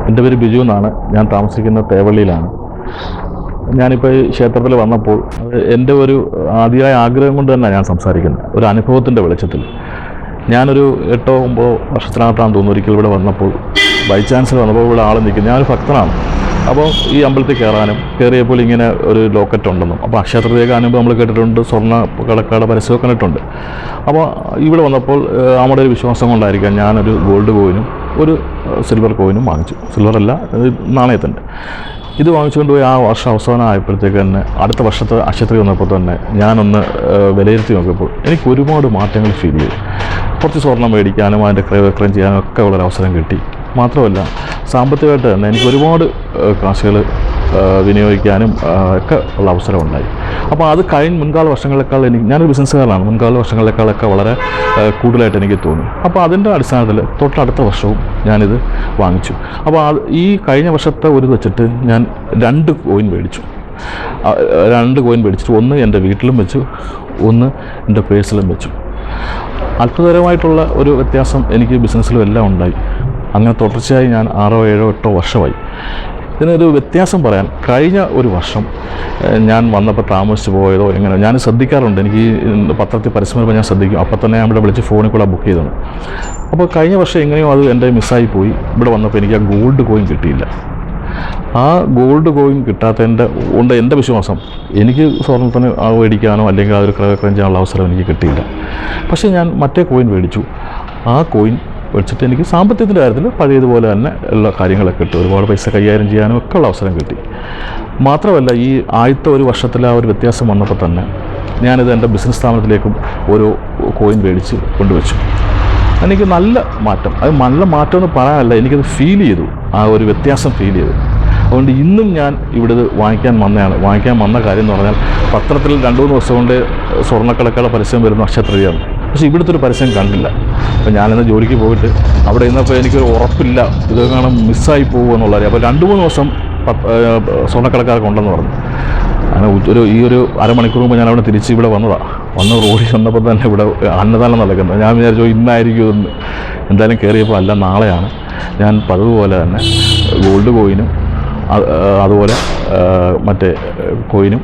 എൻ്റെ പേര് ബിജു എന്നാണ്. ഞാൻ താമസിക്കുന്ന തേവള്ളിയിലാണ്. ഞാനിപ്പോൾ ഈ ക്ഷേത്രത്തിൽ വന്നപ്പോൾ എൻ്റെ ഒരു ആദ്യമായ ആഗ്രഹം കൊണ്ട് തന്നെ ഞാൻ സംസാരിക്കുന്നത്, ഒരു അനുഭവത്തിൻ്റെ വെളിച്ചത്തിൽ. ഞാനൊരു 8-9 വർഷത്തിനകത്താണെന്ന് തോന്നുന്നു ഒരിക്കൽ ഇവിടെ വന്നപ്പോൾ, ബൈ ചാൻസിൽ വന്നപ്പോൾ ഇവിടെ ആൾ നിൽക്കുന്നു. ഞാനൊരു ഭക്തനാണ്. അപ്പോൾ ഈ അമ്പലത്തിൽ കയറിയപ്പോൾ ഇങ്ങനെ ഒരു ലോക്കറ്റ് ഉണ്ടെന്നും, അപ്പോൾ ക്ഷേത്രത്തിലേക്ക് അനുഭവം നമ്മൾ കേട്ടിട്ടുണ്ട്, സ്വർണ്ണ കടക്കാട് പരസ്യമൊക്കെ കണ്ടിട്ടുണ്ട്. അപ്പോൾ ഇവിടെ വന്നപ്പോൾ നമ്മുടെ ഒരു വിശ്വാസം കൊണ്ടായിരിക്കാം ഞാനൊരു ഗോൾഡ് കോയിനും ഒരു സിൽവർ കോയിനും വാങ്ങിച്ചു. സിൽവറല്ല, നാണയത്തിൻ്റെ. ഇത് വാങ്ങിച്ചുകൊണ്ട് പോയി ആ വർഷം അവസാനം ആയപ്പോഴത്തേക്ക് തന്നെ അടുത്ത വർഷത്തെ നക്ഷത്രം വന്നപ്പോൾ തന്നെ ഞാനൊന്ന് വിലയിരുത്തി നോക്കിയപ്പോൾ എനിക്ക് ഒരുപാട് മാറ്റങ്ങൾ ഫീൽ ചെയ്തു. കുറച്ച് സ്വർണ്ണം മേടിക്കാനും അതിൻ്റെ ക്രയവിക്രയം ചെയ്യാനും ഒക്കെ ഉള്ളൊരു അവസരം കിട്ടി. മാത്രമല്ല സാമ്പത്തികമായിട്ട് തന്നെ എനിക്ക് ഒരുപാട് കാശുകൾ വിനിയോഗിക്കാനും ഒക്കെ ഉള്ള അവസരം ഉണ്ടായി. അപ്പോൾ അത് മുൻകാല വർഷങ്ങളെക്കാൾ ഞാനൊരു ബിസിനസ്സുകാരനാണ്, മുൻകാല വർഷങ്ങളെക്കാളൊക്കെ വളരെ കൂടുതലായിട്ട് എനിക്ക് തോന്നി. അപ്പോൾ അതിൻ്റെ അടിസ്ഥാനത്തിൽ തൊട്ടടുത്ത വർഷവും ഞാനിത് വാങ്ങിച്ചു. അപ്പോൾ ഈ കഴിഞ്ഞ വർഷത്തെ ഒരു വെച്ചിട്ട് ഞാൻ 2 കോയിൻ മേടിച്ചു. 2 കോയിൻ മേടിച്ചിട്ട് ഒന്ന് എൻ്റെ വീട്ടിലും വെച്ചു, ഒന്ന് എൻ്റെ പേഴ്സിലും വെച്ചു. അത്ഭുതകരമായിട്ടുള്ള ഒരു വ്യത്യാസം എനിക്ക് ബിസിനസ്സിലും എല്ലാം ഉണ്ടായി. അങ്ങനെ തുടർച്ചയായി ഞാൻ 6, 7, 8 വർഷമായി. ഇതിനൊരു വ്യത്യാസം പറയാൻ, കഴിഞ്ഞ ഒരു വർഷം ഞാൻ വന്നപ്പോൾ താമസിച്ച് പോയതോ എങ്ങനെ ഞാൻ ശ്രദ്ധിക്കാറുണ്ട്. എനിക്ക് പത്രത്തിൽ പരസ്യം വരുമ്പോൾ ഞാൻ ശ്രദ്ധിക്കും. അപ്പോൾ തന്നെ ഞാൻ ഇവിടെ വിളിച്ച് ഫോണിൽ കൂടെ ബുക്ക് ചെയ്തത്. അപ്പോൾ കഴിഞ്ഞ വർഷം എങ്ങനെയോ അത് എൻ്റെ മിസ്സായി പോയി. ഇവിടെ വന്നപ്പോൾ എനിക്ക് ആ ഗോൾഡ് കോയിൻ കിട്ടിയില്ല. ആ ഗോൾഡ് കോയിൻ കിട്ടാത്തതിൻ്റെ കൊണ്ട് എൻ്റെ വിശ്വാസം എനിക്ക് സ്വർണ്ണത്തിന് മേടിക്കാനോ അല്ലെങ്കിൽ അതൊരു ക്രയവിക്രയം ചെയ്യാനുള്ള അവസരം എനിക്ക് കിട്ടിയില്ല. പക്ഷേ ഞാൻ മറ്റേ കോയിൻ മേടിച്ചു. ആ കോയിൻ വെച്ചിട്ട് എനിക്ക് സാമ്പത്തികത്തിൻ്റെ കാര്യത്തിൽ പഴയതുപോലെ തന്നെ ഉള്ള കാര്യങ്ങളൊക്കെ കിട്ടി. ഒരുപാട് പൈസ കൈകാര്യം ചെയ്യാനും ഒക്കെ ഉള്ള അവസരം കിട്ടി. മാത്രമല്ല ഈ ആദ്യത്തെ ഒരു വർഷത്തിൽ ആ ഒരു വ്യത്യാസം വന്നപ്പോൾ തന്നെ ഞാനിത് എൻ്റെ ബിസിനസ് സ്ഥാപനത്തിലേക്കും ഒരു കോയിൻ മേടിച്ച് കൊണ്ടുവച്ചു. എനിക്ക് നല്ല മാറ്റം, അത് നല്ല മാറ്റം എന്ന് പറയാനല്ല, എനിക്കത് ഫീൽ ചെയ്തു, ആ ഒരു വ്യത്യാസം ഫീൽ ചെയ്തു. അതുകൊണ്ട് ഇന്നും ഞാൻ ഇവിടെ വാങ്ങിക്കാൻ വന്ന കാര്യം എന്ന് പറഞ്ഞാൽ, പത്രത്തിൽ 2-3 ദിവസം കൊണ്ട് സ്വർണ്ണക്കടക്കാരുടെ പരസ്യം വരുന്ന നക്ഷത്രയാണ്. പക്ഷേ ഇവിടുത്തെ ഒരു പരസ്യം കണ്ടില്ല. അപ്പോൾ ഞാനിന്ന് ജോലിക്ക് പോയിട്ട് അവിടെ ഇന്നപ്പോൾ എനിക്കൊരു ഉറപ്പില്ല, ഇത് കാണാൻ മിസ്സായി പോകുമെന്നുള്ളത്. അപ്പോൾ 2-3 ദിവസം സ്വർണ്ണക്കടക്കാർക്ക് ഉണ്ടെന്ന് പറഞ്ഞു. അങ്ങനെ ഈ ഒരു അരമണിക്കൂർ മുമ്പ് ഞാൻ അവിടെ തിരിച്ച് ഇവിടെ വന്ന് റോഡിൽ വന്നപ്പോൾ തന്നെ ഇവിടെ അന്നദാനം നടക്കുന്നത്. ഞാൻ വിചാരിച്ചു ഇന്നായിരിക്കും എന്ന്. എന്തായാലും കയറിയപ്പോൾ അല്ല, നാളെയാണ്. ഞാൻ പതിവുപോലെ തന്നെ ഗോൾഡ് കോയിനും അതുപോലെ മറ്റേ കോയിനും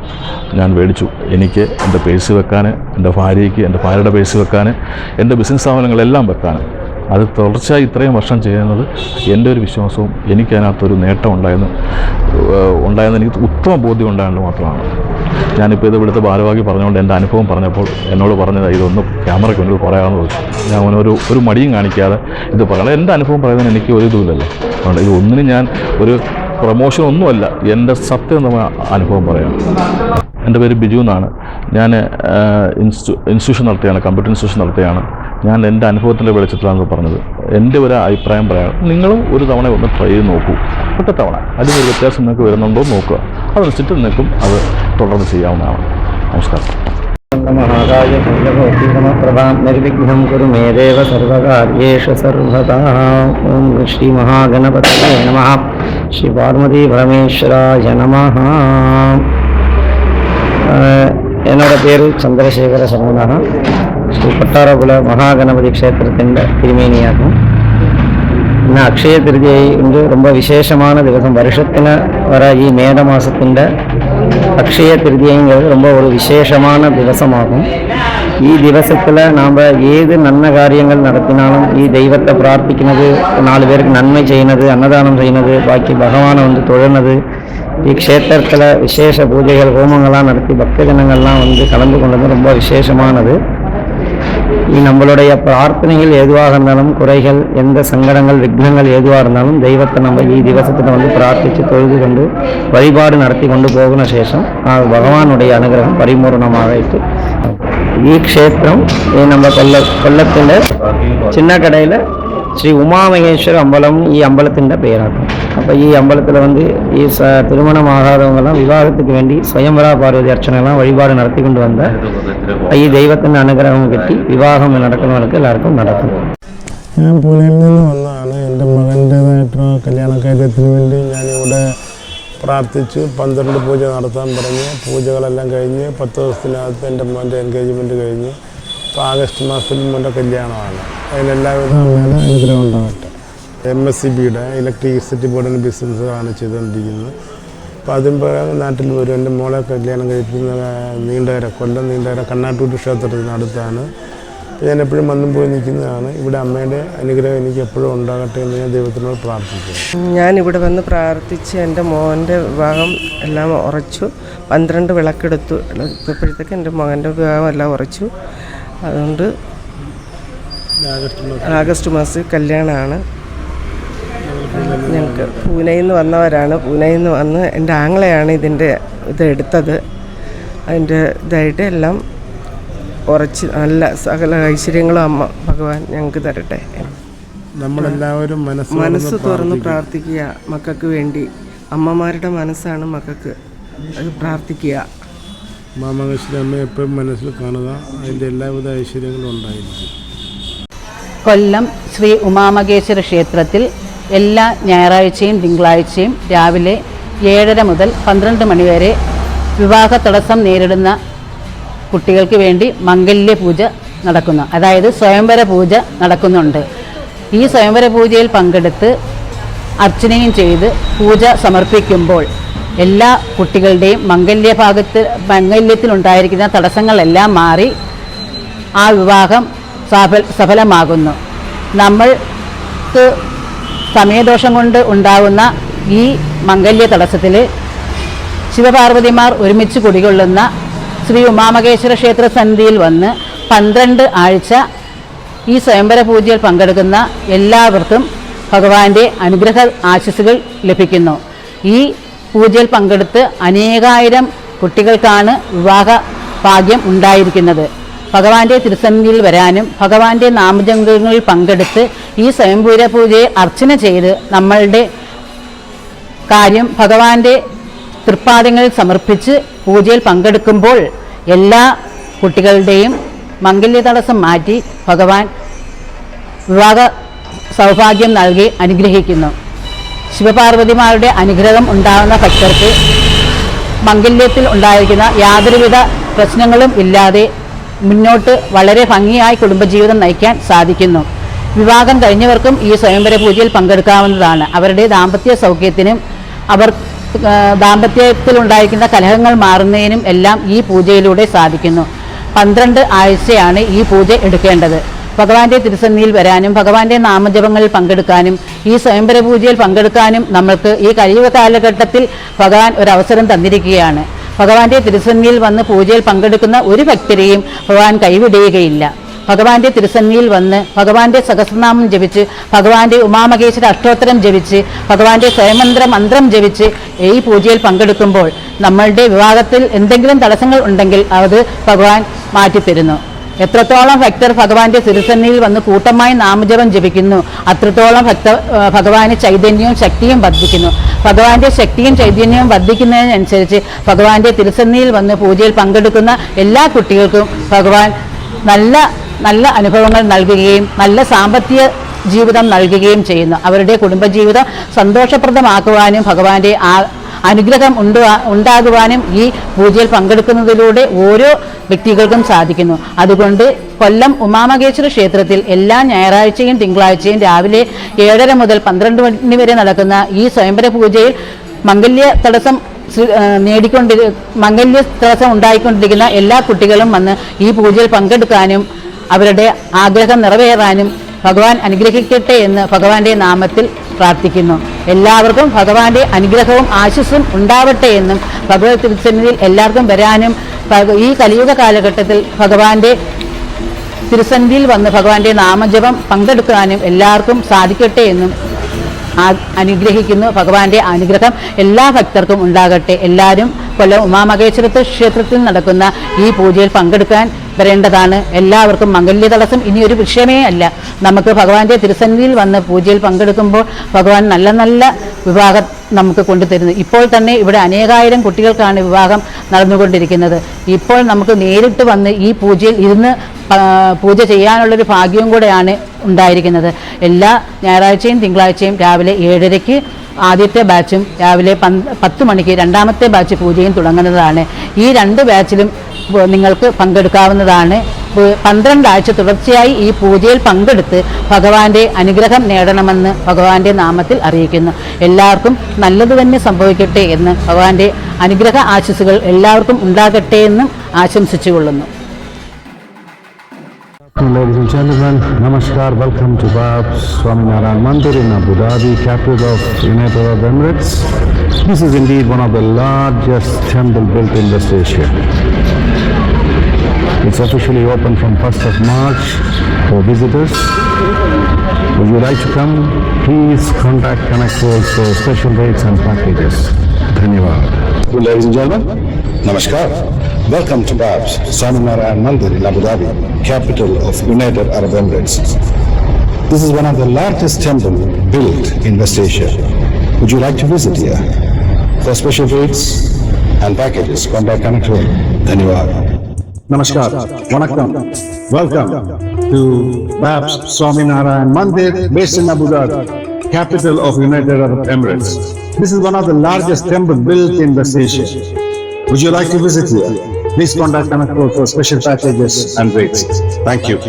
ഞാൻ മേടിച്ചു. എനിക്ക് എൻ്റെ പേഴ്സ് വെക്കാൻ, എൻ്റെ ഭാര്യയ്ക്ക് എൻ്റെ ഭാര്യയുടെ പേഴ്സ് വെക്കാൻ, എൻ്റെ ബിസിനസ് സ്ഥാപനങ്ങളെല്ലാം വെക്കാൻ. അത് തുടർച്ചയായി ഇത്രയും വർഷം ചെയ്യുന്നത് എൻ്റെ ഒരു വിശ്വാസവും എനിക്കതിനകത്തൊരു നേട്ടം ഉണ്ടായെന്ന് എനിക്ക് ഉത്തമ ബോധ്യം ഉണ്ടായത് മാത്രമാണ്. ഞാനിപ്പോൾ ഇത് ഇവിടുത്തെ ഭാരവാഹി പറഞ്ഞുകൊണ്ട് എൻ്റെ അനുഭവം പറഞ്ഞപ്പോൾ എന്നോട് പറഞ്ഞത് ഇതൊന്ന് ക്യാമറയ്ക്ക് മുന്നിൽ പറയാമെന്ന് ചോദിച്ചു. ഞാൻ ഒരു മടിയും കാണിക്കാതെ ഇത് പറയണം. എൻ്റെ അനുഭവം പറയുന്നതിന് എനിക്ക് ഒരു ഇതുമില്ലല്ലോ. അതുകൊണ്ട് ഇത് ഒന്നിനും ഞാൻ ഒരു പ്രൊമോഷൻ ഒന്നുമല്ല, എൻ്റെ സത്യസന്ധമായ അനുഭവം പറയാം. എൻ്റെ പേര് ബിജു എന്നാണ്. ഞാൻ ഇൻസ്റ്റിറ്റ്യൂഷൻ നടത്തുകയാണ്, കമ്പ്യൂട്ടർ ഇൻസ്റ്റിറ്റ്യൂഷൻ നടത്തുകയാണ്. ഞാൻ എൻ്റെ അനുഭവത്തിൻ്റെ വെളിച്ചത്തിലാണ് പറഞ്ഞത്. എൻ്റെ ഒരു അഭിപ്രായം പറയാം. നിങ്ങളും ഒരു തവണ ഒന്ന് ട്രൈ ചെയ്ത് നോക്കൂ. ഒറ്റ തവണ അതിനൊരു വ്യത്യാസം നിങ്ങൾക്ക് വരുന്നുണ്ടോ നോക്കുക. അതനുസരിച്ചിട്ട് നിങ്ങൾക്കും അത് തുടർന്ന് ചെയ്യാവുന്നതാണ്. നമസ്കാരം. മഹാകായ പ്രഭാം നിർവിഘ്നം കുരു മേ ദേവ സർവകാര്യേഷു സർവദാ. ഓം ശ്രീ മഹാഗണപതയേ നമഃ. ശ്രീ പാർവതി പരമേശ്വരായ നമഃ. என்னோட பேர் சந்திரசேகர சரவணா. ஸ்ரீ பட்டாரகுல மகாகணபதி க்ஷேத்திரத்தின் திருமேனியாகும். ഇന്ന് അക്ഷയ തൃതീയ ഉണ്ട്. ரொம்ப വിശേഷமான ദിവസം. வருஷത്തിന് வர ഈ മേട മാസത്തിൻ്റെ അക്ഷയ തൃതീയங்கிறது ரொம்ப ஒரு விசேஷமான ദിവസமாகும். ഈ ദിവസത്തിൽ நாம் ഏത് നന്മ കാര്യങ്ങൾ നടത്തിനാലും ഈ ദൈവത്തെ പ്രാർത്ഥിക്കുന്നത്, 4 പേർക്ക് നന്മ ചെയ്യുന്നത്, അന്നദാനം ചെയ്യുന്നത്, ബാക്കി ഭഗവാനെ வந்து തൊഴുന്നത്, ഈ ക്ഷേത്രത്തിൽ വിശേഷ പൂജകൾ ഹോമங்கள்லாம் நடத்தி பக்தஜனங்கள்லாம் வந்து கலந்து கொண்டது ரொம்ப விசேஷமானது. நம்மளுடைய பிரார்த்தனைகள் எதுவாக இருந்தாலும், குறைகள், எந்த சங்கடங்கள், விக்னங்கள் எதுவாக இருந்தாலும் தெய்வத்தை நம்ம ഈ ദിവസത്തിൽ வந்து பிரார்த்தித்து தொழுது கொண்டு வழிபாடு நடத்தி கொண்டு போகிற சேஷம் ഭഗവാനുடைய അനുഗ്രഹം പരിപൂർണമായിട്ട്. ഈ ക്ഷേത്രം நம்ம കൊല്ലത്തിൻ്റെ ചിന്നക്കടയിൽ ശ്രീ ഉമാമഹേശ്വര അമ്പലം ഈ അമ്പലത്തിൻ്റെ പേരാണ്. അപ്പോൾ ഈ അമ്പലത്തിൽ வந்து ഈ திருமணமாகாதவங்கெல்லாம் விவாகத்துக்கு வேண்டி സ്വയംവര പാർവതി അർച്ചനെല്ലാം വഴിപാട് നടത്തിക്കൊണ്ട് വന്ന ഈ ദൈവത്തിൻ്റെ അനുഗ്രഹം കിട്ടി വിവാഹം നടക്കുന്നവർക്ക് എല്ലാവർക്കും നടക്കും. ഞാൻ പൂനെയിൽ നിന്ന് വന്നതാണ്. എൻ്റെ മകൻ്റേതായിട്ടുള്ള കല്യാണക്കാര്യത്തിന് വേണ്ടി ഞാനിവിടെ പ്രാർത്ഥിച്ചു. 12 പൂജ നടത്താൻ പറഞ്ഞ് പൂജകളെല്ലാം കഴിഞ്ഞ് 10 ദിവസത്തിനകത്ത് എൻ്റെ മോൻ്റെ എൻഗേജ്മെൻറ്റ് കഴിഞ്ഞ് ഇപ്പോൾ ആഗസ്റ്റ് മാസത്തിൽ മോൻ്റെ കല്യാണമാണ്. അതിലെല്ലാവിധ മേലെ അനുഗ്രഹം ഉണ്ടാകട്ടെ. MSCBയുടെ ഇലക്ട്രിസിറ്റി ബോർഡിൻ്റെ ബിസിനസ്സാണ് ചെയ്തുകൊണ്ടിരിക്കുന്നത്. അപ്പോൾ അതിന് പ്രകാരം നാട്ടിൽ വരും. എൻ്റെ മോളെ കല്യാണം കഴിപ്പിക്കുന്ന കൊല്ലം നീണ്ടകര കണ്ണാട്ടൂർ ക്ഷേത്രത്തിനടുത്താണ്. ഞാൻ എപ്പോഴും വന്നും പോയി നിൽക്കുന്നതാണ്. ഇവിടെ അമ്മയുടെ അനുഗ്രഹം എനിക്ക് എപ്പോഴും ഉണ്ടാകട്ടെ എന്ന് ഞാൻ ദൈവത്തിനോട് പ്രാർത്ഥിക്കുന്നു. ഞാനിവിടെ വന്ന് പ്രാർത്ഥിച്ച് എൻ്റെ മോൻ്റെ വിവാഹം എല്ലാം ഉറച്ചു. 12 വിളക്കെടുത്തു എടുത്തപ്പോഴത്തേക്ക് എൻ്റെ മകൻ്റെ വിവാഹം എല്ലാം ഉറച്ചു. അതുകൊണ്ട് ആഗസ്റ്റ് മാസം കല്യാണമാണ്. ഞങ്ങൾക്ക് പൂനെയിൽ നിന്ന് വന്നവരാണ്. പൂനെയിൽ നിന്ന് വന്ന് എൻ്റെ ആങ്ങളെയാണ് ഇതെടുത്തത്. അതിൻ്റെ ഇതായിട്ട് എല്ലാം ഉറച്ച് നല്ല സകല ഐശ്വര്യങ്ങളും അമ്മ ഭഗവാൻ ഞങ്ങൾക്ക് തരട്ടെ. നമ്മളെല്ലാവരും മനസ്സ് തുറന്ന് പ്രാർത്ഥിക്കുക മക്കൾക്ക് വേണ്ടി. അമ്മമാരുടെ മനസ്സാണ് മക്കൾക്ക്, അത് പ്രാർത്ഥിക്കുക. മാമകേശ്വരി അമ്മയെ എപ്പോഴും മനസ്സിൽ കാണുക. അതിൻ്റെ എല്ലാവിധ ഐശ്വര്യങ്ങളും ഉണ്ടായിരിക്കും. കൊല്ലം ശ്രീ ഉമാമകേശ്വര ക്ഷേത്രത്തിൽ എല്ലാ ഞായറാഴ്ചയും തിങ്കളാഴ്ചയും രാവിലെ 7:30 മുതൽ 12 മണി വരെ വിവാഹ തടസ്സം നേരിടുന്ന കുട്ടികൾക്ക് വേണ്ടി മംഗല്യ പൂജ നടക്കുന്നു. അതായത് സ്വയംവര പൂജ നടക്കുന്നുണ്ട്. ഈ സ്വയംവര പൂജയിൽ പങ്കെടുത്ത് അർച്ചനയും ചെയ്ത് പൂജ സമർപ്പിക്കുമ്പോൾ എല്ലാ കുട്ടികളുടെയും മംഗല്യത്തിലുണ്ടായിരിക്കുന്ന തടസ്സങ്ങളെല്ലാം മാറി ആ വിവാഹം സഫലമാകുന്നു. നമ്മൾക്ക് സമയദോഷം കൊണ്ട് ഉണ്ടാകുന്ന ഈ മംഗല്യ തടസ്സത്തിൽ ശിവപാർവതിമാർ ഒരുമിച്ച് കുടികൊള്ളുന്ന ശ്രീ ഉമാമകേശ്വര ക്ഷേത്ര സന്നിധിയിൽ വന്ന് 12 ആഴ്ച ഈ സ്വയംവര പൂജയിൽ പങ്കെടുക്കുന്ന എല്ലാവർക്കും ഭഗവാന്റെ അനുഗ്രഹ ആശീസ്സുകൾ ലഭിക്കുന്നു. ഈ പൂജയിൽ പങ്കെടുത്ത് അനേകായിരം കുട്ടികൾക്കാണ് വിവാഹ ഭാഗ്യം ഉണ്ടായിരിക്കുന്നത്. ഭഗവാന്റെ തിരുസന്നിധിയിൽ വരാനും ഭഗവാന്റെ നാമജപങ്ങളിൽ പങ്കെടുത്ത് ഈ സ്വയംവര പൂജയെ അർച്ചന ചെയ്ത് നമ്മളുടെ കാര്യം ഭഗവാന്റെ തൃപ്പാദങ്ങളിൽ സമർപ്പിച്ച് പൂജയിൽ പങ്കെടുക്കുമ്പോൾ എല്ലാ കുട്ടികളുടെയും മംഗല്യ തടസ്സം മാറ്റി ഭഗവാൻ വിവാഹ സൗഭാഗ്യം നൽകി അനുഗ്രഹിക്കുന്നു. ശിവപാർവതിമാരുടെ അനുഗ്രഹം ഉണ്ടാകുന്ന ഭക്തർക്ക് മംഗല്യത്തിൽ ഉണ്ടായിരിക്കുന്ന യാതൊരുവിധ പ്രശ്നങ്ങളും ഇല്ലാതെ മുന്നോട്ട് വളരെ ഭംഗിയായി കുടുംബജീവിതം നയിക്കാൻ സാധിക്കുന്നു. വിവാഹം കഴിഞ്ഞവർക്കും ഈ സ്വയംവര പൂജയിൽ പങ്കെടുക്കാവുന്നതാണ്. അവരുടെ ദാമ്പത്യ സൗഖ്യത്തിനും അവർ ദാമ്പത്യത്തിലുണ്ടായിരിക്കുന്ന കലഹങ്ങൾ മാറുന്നതിനും എല്ലാം ഈ പൂജയിലൂടെ സാധിക്കുന്നു. 12 ആഴ്ചയാണ് ഈ പൂജ എടുക്കേണ്ടത്. ഭഗവാന്റെ തിരുസന്നിധിയിൽ വരാനും ഭഗവാന്റെ നാമജപങ്ങളിൽ പങ്കെടുക്കാനും ഈ സ്വയംവര പൂജയിൽ പങ്കെടുക്കാനും നമ്മൾക്ക് ഈ കലിയുഗ കാലഘട്ടത്തിൽ ഭഗവാൻ ഒരവസരം തന്നിരിക്കുകയാണ്. ഭഗവാന്റെ തിരുസന്നിധിയിൽ വന്ന് പൂജയിൽ പങ്കെടുക്കുന്ന ഒരു ഭക്തരെയും ഭഗവാൻ കൈവിടുകയില്ല. ഭഗവാന്റെ തിരുസന്നിധിയിൽ വന്ന് ഭഗവാന്റെ സഹസ്രനാമം ജപിച്ച് ഭഗവാന്റെ ഉമാമകേശ്വര അഷ്ടോത്തരം ജപിച്ച് ഭഗവാന്റെ സ്വയമന്ത്ര മന്ത്രം ജപിച്ച് ഈ പൂജയിൽ പങ്കെടുക്കുമ്പോൾ നമ്മളുടെ വിവാഹത്തിൽ എന്തെങ്കിലും തടസ്സങ്ങൾ ഉണ്ടെങ്കിൽ അത് ഭഗവാൻ മാറ്റിത്തരുന്നു. എത്രത്തോളം ഭക്തർ ഭഗവാന്റെ തിരുസന്നിധിയിൽ വന്ന് കൂട്ടമായി നാമജപം ജപിക്കുന്നു അത്രത്തോളം ഭഗവാന് ചൈതന്യവും ശക്തിയും വർദ്ധിക്കുന്നു. ഭഗവാന്റെ ശക്തിയും ചൈതന്യവും വർദ്ധിക്കുന്നതിനനുസരിച്ച് ഭഗവാന്റെ തിരുസന്നിധിയിൽ വന്ന് പൂജയിൽ പങ്കെടുക്കുന്ന എല്ലാ കുട്ടികൾക്കും ഭഗവാൻ നല്ല അനുഭവങ്ങൾ നൽകുകയും നല്ല സാമ്പത്തിക ജീവിതം നൽകുകയും ചെയ്യുന്നു. അവരുടെ കുടുംബജീവിതം സന്തോഷപ്രദമാക്കുവാനും ഭഗവാന്റെ അനുഗ്രഹം ഉണ്ടാകുവാനും ഈ പൂജയിൽ പങ്കെടുക്കുന്നതിലൂടെ ഓരോ വ്യക്തികൾക്കും സാധിക്കുന്നു. അതുകൊണ്ട് കൊല്ലം ഉമാമകേശ്വര ക്ഷേത്രത്തിൽ എല്ലാ ഞായറാഴ്ചയും തിങ്കളാഴ്ചയും രാവിലെ 7:30 മുതൽ 12 മണി വരെ നടക്കുന്ന ഈ സ്വയംവര പൂജയിൽ മംഗല്യ തടസ്സം ഉണ്ടായിക്കൊണ്ടിരിക്കുന്ന എല്ലാ കുട്ടികളും വന്ന് ഈ പൂജയിൽ പങ്കെടുക്കാനും അവരുടെ ആഗ്രഹം നിറവേറാനും ഭഗവാൻ അനുഗ്രഹിക്കട്ടെ എന്ന് ഭഗവാന്റെ നാമത്തിൽ പ്രാർത്ഥിക്കുന്നു. എല്ലാവർക്കും ഭഗവാന്റെ അനുഗ്രഹവും ആശിസ്സും ഉണ്ടാവട്ടെ എന്നും ഭഗവത് തിരുസന്നിധിയിൽ എല്ലാവർക്കും വരാനും ഈ കലിയുഗ കാലഘട്ടത്തിൽ ഭഗവാന്റെ തിരുസന്നിധിയിൽ വന്ന് ഭഗവാന്റെ നാമജപം പങ്കെടുക്കാനും എല്ലാവർക്കും സാധിക്കട്ടെ എന്നും അനുഗ്രഹിക്കുന്നു. ഭഗവാന്റെ അനുഗ്രഹം എല്ലാ ഭക്തർക്കും ഉണ്ടാകട്ടെ. എല്ലാവരും കൊല്ലം ഉമാമകേശ്വര ക്ഷേത്രത്തിൽ നടക്കുന്ന ഈ പൂജയിൽ പങ്കെടുക്കാൻ വരേണ്ടതാണ്. എല്ലാവർക്കും മംഗല്യ തടസ്സം ഇനി ഒരു വിഷയമേ അല്ല. നമുക്ക് ഭഗവാന്റെ തിരുസന്നിധിയിൽ വന്ന് പൂജയിൽ പങ്കെടുക്കുമ്പോൾ ഭഗവാൻ നല്ല വിവാഹം നമുക്ക് കൊണ്ടുതരുന്നു. ഇപ്പോൾ തന്നെ ഇവിടെ അനേകായിരം കുട്ടികൾക്കാണ് വിവാഹം നടന്നുകൊണ്ടിരിക്കുന്നത്. ഇപ്പോൾ നമുക്ക് നേരിട്ട് വന്ന് ഈ പൂജയിൽ ഇരുന്ന് പൂജ ചെയ്യാനുള്ളൊരു ഭാഗ്യവും കൂടെയാണ് ഉണ്ടായിരിക്കുന്നത്. എല്ലാ ഞായറാഴ്ചയും തിങ്കളാഴ്ചയും രാവിലെ 7:30 ആദ്യത്തെ ബാച്ചും രാവിലെ 10 മണിക്ക് രണ്ടാമത്തെ ബാച്ച് പൂജയും തുടങ്ങുന്നതാണ്. ഈ 2 ബാച്ചിലും നിങ്ങൾക്ക് പങ്കെടുക്കാവുന്നതാണ്. 12 ആഴ്ച തുടർച്ചയായി ഈ പൂജയിൽ പങ്കെടുത്ത് ഭഗവാന്റെ അനുഗ്രഹം നേടണമെന്ന് ഭഗവാന്റെ നാമത്തിൽ അറിയിക്കുന്നു. എല്ലാവർക്കും നല്ലത് തന്നെ സംഭവിക്കട്ടെ എന്ന് ഭഗവാന്റെ അനുഗ്രഹ ആശീസ്സുകൾ എല്ലാവർക്കും ഉണ്ടാകട്ടെ എന്നും ആശംസിച്ചുകൊള്ളുന്നു. Ladies and gentlemen, Namaskar. Welcome to Bab's Swaminarayan Mandir in Abu Dhabi, capital of United Arab Emirates. This is indeed one of the largest temple built in West Asia. It's officially open from 1st of March for visitors. Would you like to come? Please contact Connect World for special rates and packages. Dhanyavad. Ladies and gentlemen, Namaskar. Welcome to Bab's Swaminarayan Mandir in Abu Dhabi, capital of United Arab Emirates. This is one of the largest temples built in West Asia. Would you like to visit here? For special rates and packages, contact Connect World. Dhanyavad. Namaskar. Vanakkam. Welcome to Bab's Swaminarayan Mandir based in Abu Dhabi, capital of United Arab Emirates. This is one of the largest temples built in West Asia. Would you like to visit here? Please contact Connect World for special packages and rates. Thank you.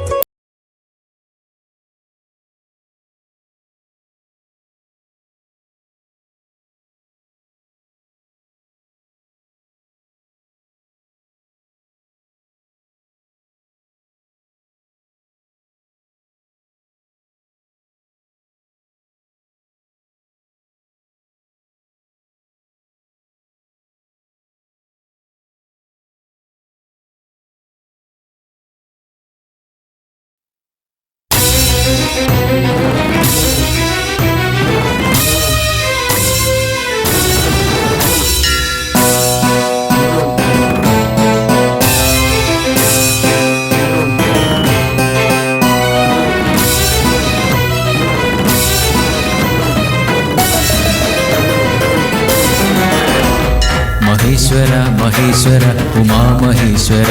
Maheshwar Maheshwar Uma Maheshwar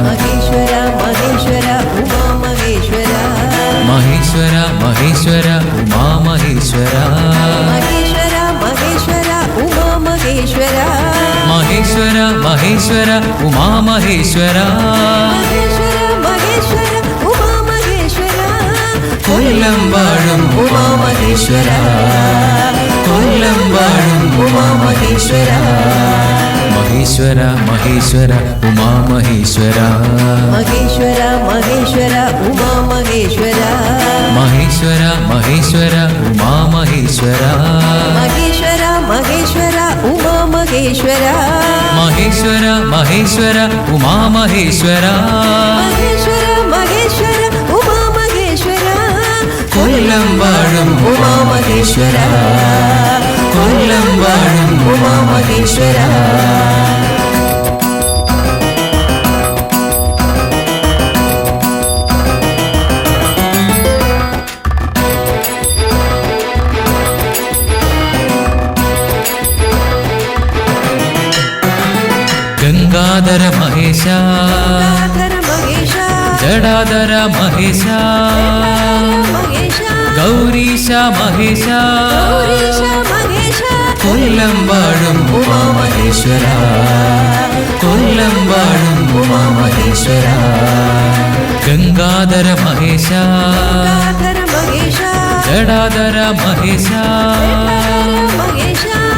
Maheshwar Maheshwar Uma Maheshwar Maheshwar Maheshwar Uma Maheshwar Maheshwar Maheshwar Uma Maheshwar Maheshwar Maheshwar Uma Maheshwar Maheshwar Maheshwar Uma Maheshwar Kollam वाळुम Uma Maheshwar Kollam वाळुम Uma Maheshwar Maheshwar Maheshwar Uma Maheshwar Maheshwar Maheshwar Uma Maheshwar Maheshwar Maheshwar Uma Maheshwar Maheshwar Maheshwar Uma Maheshwar Maheshwar Maheshwar Uma Maheshwar Maheshwar Maheshwar Uma Maheshwar Kollam वाळुम Uma Maheshwar Kollam वाळुम Uma Maheshwar Gangadhar Mahesh जडाधर Mahesh Gourish Mahesh Kollam वाळुम Uma Maheshwar Kollam वाळुम Uma Maheshwar Gangadhar Mahesh जडाधर Mahesh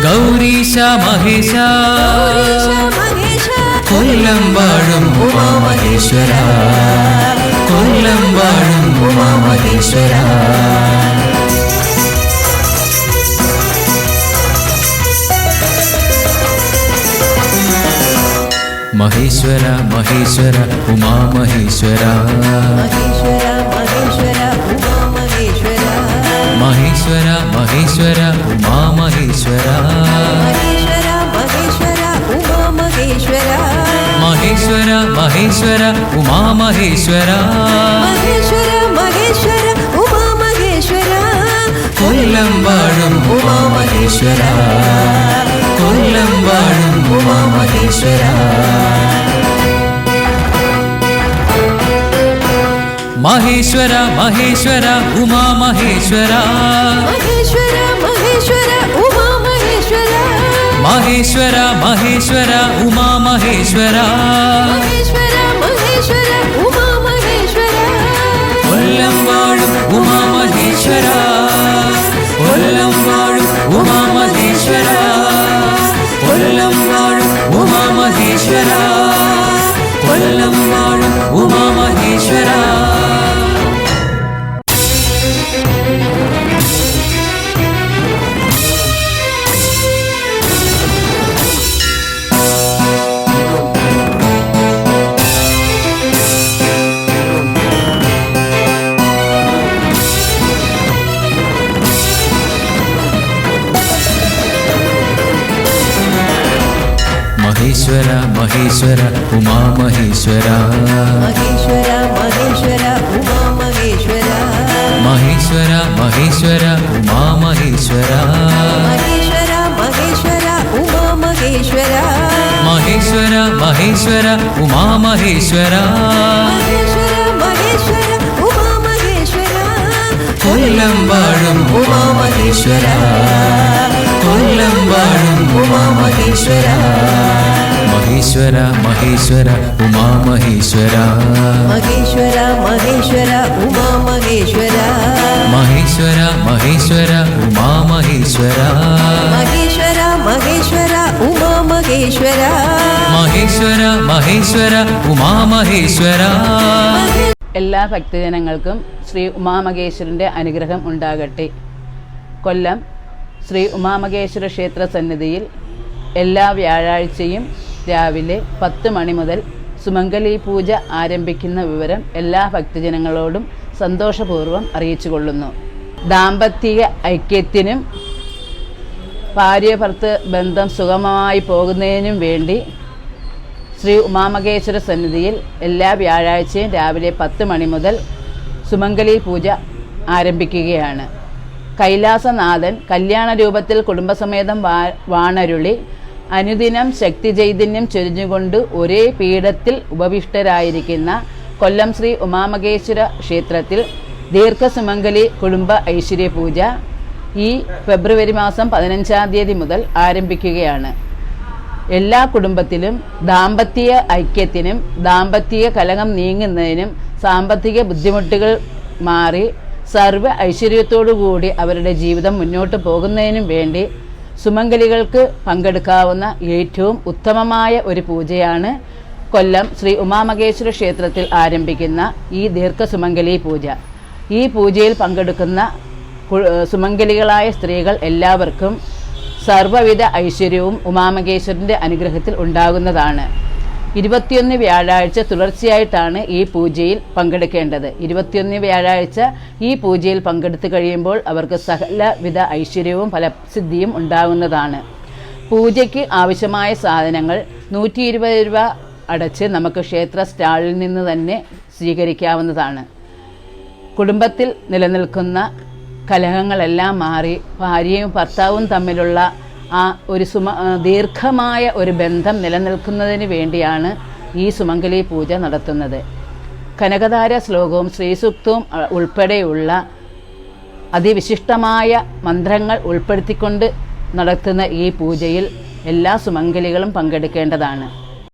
Gourish Mahesh Kollam वाळुम Uma Maheshwar Kollam वाळुम Uma Maheshwar Maheshwar Maheshwar Uma Maheshwar Maheshwar Maheshwar Uma Maheshwar Maheshwar Maheshwar Uma Maheshwar Maheshwar Maheshwar Uma Maheshwar Maheshwar Maheshwar Uma Maheshwar Maheshwar Maheshwar Uma Maheshwar Kollam वाळुम Uma Maheshwar Kollam वाळुम Uma Maheshwar Maheshwar Maheshwar Uma Maheshwar Maheshwar Maheshwar Uma Maheshwar Maheshwar Maheshwar Uma Maheshwar Maheshwar Maheshwar Uma കൊല്ലം വാഴും ഉമാമഹേശ്വര കൊല്ലം വാഴും ഉമാമഹേശ്വര കൊല്ലം വാഴും ഉമാമഹേശ്വര കൊല്ലം വാഴും ഉമാമഹേശ്വര മഹേശ്വര മഹേശ്വര ഉമാമഹേശ്വര മഹേശ്വര മഹേശ്വര ഉമാമഹേശ്വര മഹേശ്വര മഹേശ്വര ഉമാമഹേശ്വര മഹേശ്വര മഹേശ്വര ഉമാമഹേശ്വര മഹേശ്വര മഹേശ്വര ഉമാമഹേശ്വര മഹേശ്വര മഹേശ്വര ഉമാമഹേശ്വര കൊല്ലം വാഴും ഉമാമഹേശ്വര കൊല്ലം വാഴും ഉമാമഹേശ്വര മഹേശ്വര മഹേശ്വര ഉമാമഹേശ്വര മഹേശ്വര മഹേശ്വര ഉമാമഹേശ്വര മഹേശ്വര മഹേശ്വര ഉമാമഹേശ്വര മഹേശ്വര മഹേശ്വര ഉമാമഹേശ്വര മഹേശ്വര മഹേശ്വര ഉമാമഹേശ്വര എല്ലാ ഭക്തജനങ്ങൾക്കും ശ്രീ ഉമാമഹേശ്വരൻ്റെ അനുഗ്രഹം ഉണ്ടാകട്ടെ. കൊല്ലം ശ്രീ ഉമാമഹേശ്വര ക്ഷേത്ര സന്നിധിയിൽ എല്ലാ വ്യാഴാഴ്ചയും രാവിലെ 10 മണി മുതൽ സുമംഗലി പൂജ ആരംഭിക്കുന്ന വിവരം എല്ലാ ഭക്തജനങ്ങളോടും സന്തോഷപൂർവ്വം അറിയിച്ചുകൊള്ളുന്നു. ദാമ്പത്തിക ഐക്യത്തിനും ഭാര്യ ഭർത്തൃ ബന്ധം സുഗമമായി പോകുന്നതിനും വേണ്ടി ശ്രീ ഉമാമഹേശ്വര സന്നിധിയിൽ എല്ലാ വ്യാഴാഴ്ചയും രാവിലെ 10 മണി മുതൽ സുമംഗലി പൂജ ആരംഭിക്കുകയാണ്. കൈലാസനാഥൻ കല്യാണ രൂപത്തിൽ കുടുംബസമേതം വാണരുളി അനുദിനം ശക്തി ചൈതന്യം ചൊരിഞ്ഞുകൊണ്ട് ഒരേ പീഠത്തിൽ ഉപവിഷ്ടരായിരിക്കുന്ന കൊല്ലം ശ്രീ ഉമാമഹേശ്വര ക്ഷേത്രത്തിൽ ദീർഘസുമംഗലി കുടുംബ ഐശ്വര്യ പൂജ ഈ ഫെബ്രുവരി മാസം 15-ാം തീയതി മുതൽ ആരംഭിക്കുകയാണ്. എല്ലാ കുടുംബത്തിലും ദാമ്പത്യ ഐക്യത്തിനും ദാമ്പത്യ കലഹം നീങ്ങുന്നതിനും സാമ്പത്തിക ബുദ്ധിമുട്ടുകൾ മാറി സർവ്വ ഐശ്വര്യത്തോടുകൂടി അവരുടെ ജീവിതം മുന്നോട്ട് പോകുന്നതിനും വേണ്ടി സുമംഗലികൾക്ക് പങ്കെടുക്കാവുന്ന ഏറ്റവും ഉത്തമമായ ഒരു പൂജയാണ് കൊല്ലം ശ്രീ ഉമാമഹേശ്വര ക്ഷേത്രത്തിൽ ആരംഭിക്കുന്ന ഈ ദീർഘസുമംഗലി പൂജ. ഈ പൂജയിൽ പങ്കെടുക്കുന്ന സുമംഗലികളായ സ്ത്രീകൾ എല്ലാവർക്കും സർവ്വവിധ ഐശ്വര്യവും ഉമാമഹേശ്വരൻ്റെ അനുഗ്രഹത്തിൽ ഉണ്ടാകുന്നതാണ്. 21 വ്യാഴാഴ്ച തുടർച്ചയായിട്ടാണ് ഈ പൂജയിൽ പങ്കെടുക്കേണ്ടത്. 21 വ്യാഴാഴ്ച ഈ പൂജയിൽ പങ്കെടുത്തു കഴിയുമ്പോൾ അവർക്ക് സകലവിധ ഐശ്വര്യവും ഫലസിദ്ധിയും ഉണ്ടാകുന്നതാണ്. പൂജയ്ക്ക് ആവശ്യമായ സാധനങ്ങൾ 120 രൂപ അടച്ച് നമുക്ക് ക്ഷേത്ര സ്റ്റാളിൽ നിന്ന് തന്നെ സ്വീകരിക്കാവുന്നതാണ്. കുടുംബത്തിൽ നിലനിൽക്കുന്ന കലഹങ്ങളെല്ലാം മാറി ഭാര്യയും ഭർത്താവും തമ്മിലുള്ള ആ ഒരു ദീർഘമായ ഒരു ബന്ധം നിലനിൽക്കുന്നതിന് വേണ്ടിയാണ് ഈ സുമംഗലി പൂജ നടത്തുന്നത്. കനകധാര ശ്ലോകവും ശ്രീസൂക്തവും ഉൾപ്പെടെയുള്ള അതിവിശിഷ്ടമായ മന്ത്രങ്ങൾ ഉൾപ്പെടുത്തിക്കൊണ്ട് നടത്തുന്ന ഈ പൂജയിൽ എല്ലാ സുമംഗലികളും പങ്കെടുക്കേണ്ടതാണ്.